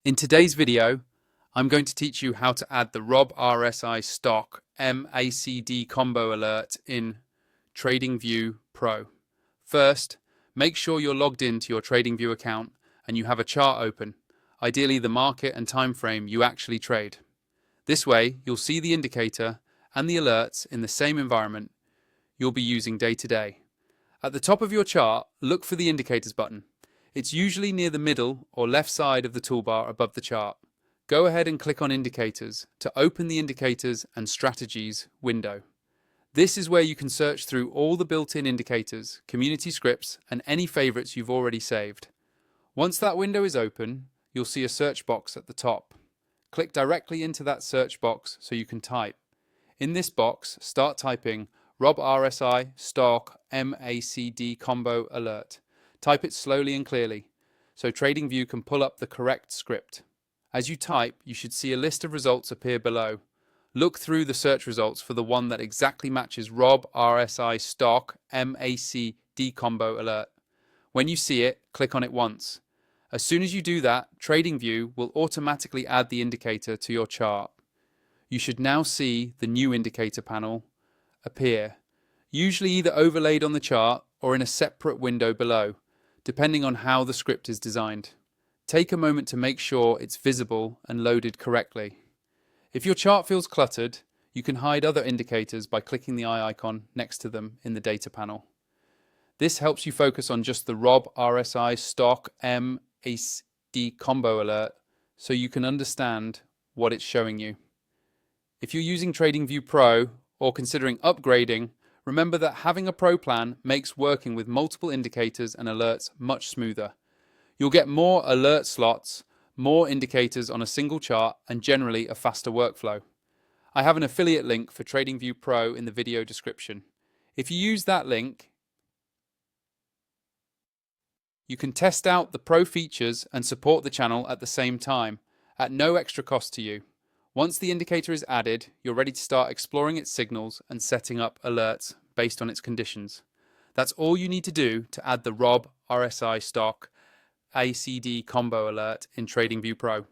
In today's video, I'm going to teach you how to add the RSI Stoch MACD combo alert in TradingView Pro. First, make sure you're logged into your TradingView account and you have a chart open, ideally the market and time frame you actually trade. This way, you'll see the indicator and the alerts in the same environment you'll be using day to day. At the top of your chart, look for the indicators button. It's usually near the middle or left side of the toolbar above the chart. Go ahead and click on Indicators to open the Indicators and Strategies window. This is where you can search through all the built-in indicators, community scripts, and any favorites you've already saved. Once that window is open, you'll see a search box at the top. Click directly into that search box so you can type. In this box, start typing RSI Stoch MACD combo alert. Type it slowly and clearly, so TradingView can pull up the correct script. As you type, you should see a list of results appear below. Look through the search results for the one that exactly matches RSI Stoch MACD combo alert. When you see it, click on it once. As soon as you do that, TradingView will automatically add the indicator to your chart. You should now see the new indicator panel appear, usually either overlaid on the chart or in a separate window below, depending on how the script is designed. Take a moment to make sure it's visible and loaded correctly. If your chart feels cluttered, you can hide other indicators by clicking the eye icon next to them in the data panel. This helps you focus on just the RSI Stoch MACD combo alert so you can understand what it's showing you. If you're using TradingView Pro or considering upgrading, remember that having a pro plan makes working with multiple indicators and alerts much smoother. You'll get more alert slots, more indicators on a single chart, and generally a faster workflow. I have an affiliate link for TradingView Pro in the video description. If you use that link, you can test out the pro features and support the channel at the same time, at no extra cost to you. Once the indicator is added, you're ready to start exploring its signals and setting up alerts based on its conditions. That's all you need to do to add the RSI Stoch MACD combo alert in TradingView Pro.